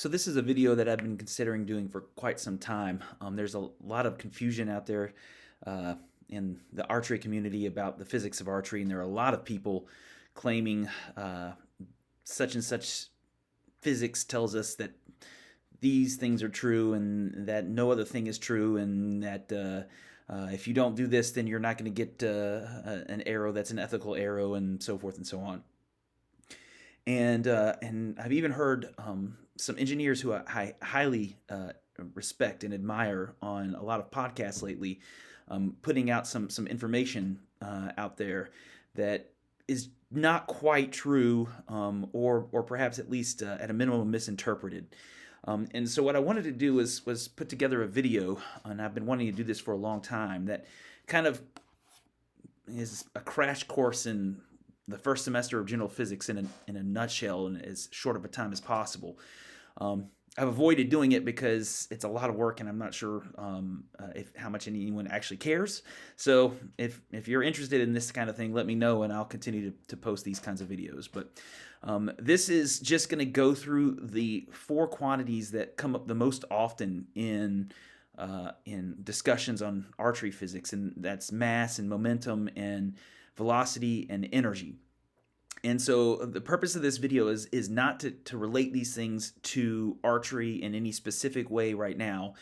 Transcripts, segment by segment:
So this is a video that I've been considering doing for quite some time. There's a lot of confusion out there uh, in the archery community about the physics of archery, and there are a lot of people claiming such and such physics tells us that these things are true and that no other thing is true, and that if you don't do this, then you're not going to get an arrow that's an ethical arrow, and so forth and so on. And I've even heard some engineers who I highly respect and admire on a lot of podcasts lately, putting out some information out there that is not quite true, or perhaps at least at a minimum misinterpreted. And so what I wanted to do was put together a video, and I've been wanting to do this for a long time, that kind of is a crash course in the first semester of general physics in a nutshell, in as short of a time as possible. I've avoided doing it because it's a lot of work, and I'm not sure if how much anyone actually cares. So if you're interested in this kind of thing, let me know, and I'll continue to post these kinds of videos. But this is just going to go through the four quantities that come up the most often in discussions on archery physics, and that's mass and momentum and velocity and energy. And so the purpose of this video is not to relate these things to archery in any specific way right now,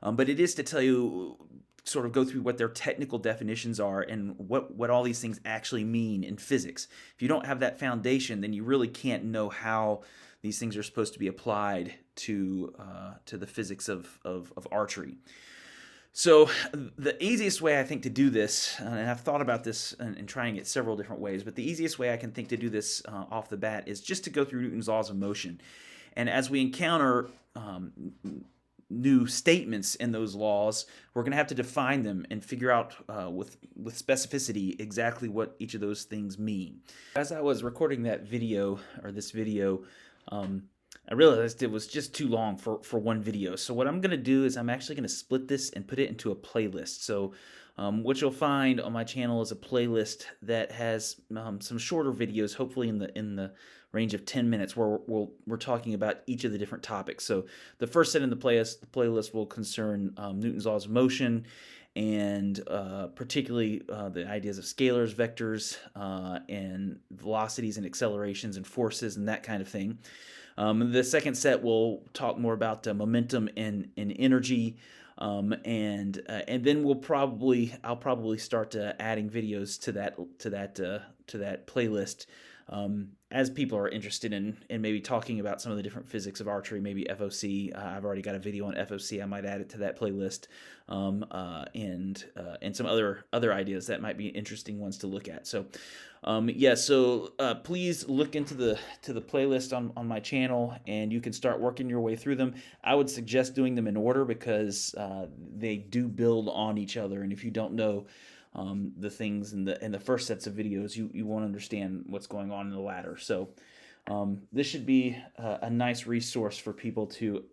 but it is to tell you, sort of go through what their technical definitions are and what all these things actually mean in physics. If you don't have that foundation, then you really can't know how these things are supposed to be applied to the physics of archery. So the easiest way I think to do this, and I've thought about this and trying it several different ways, but the easiest way I can think to do this off the bat is just to go through Newton's laws of motion. And as we encounter new statements in those laws, we're going to have to define them and figure out with specificity exactly what each of those things mean. As I was recording that video, or this video, I realized it was just too long for one video. So what I'm going to do is I'm actually going to split this and put it into a playlist. So what you'll find on my channel is a playlist that has some shorter videos, hopefully in the range of 10 minutes, where we're talking about each of the different topics. So the first set in the playlist will concern Newton's laws of motion, and particularly the ideas of scalars, vectors, and velocities and accelerations and forces and that kind of thing. The second set will talk more about momentum and energy, and then I'll probably start adding videos to that playlist, as people are interested in maybe talking about some of the different physics of archery, maybe FOC. I've already got a video on FOC. I might add it to that playlist, and some other ideas that might be interesting ones to look at. So please look into the playlist on my channel, and you can start working your way through them. I would suggest doing them in order because they do build on each other, and if you don't know the things in the first sets of videos, you won't understand what's going on in the latter. So this should be a nice resource for people to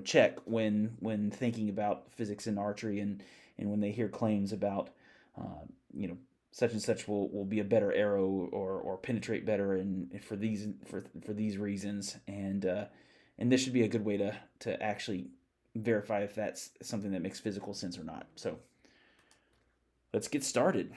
check when thinking about physics in archery, and when they hear claims about such and such will be a better arrow, or penetrate better, and for these reasons, and this should be a good way to actually verify if that's something that makes physical sense or not. So let's get started.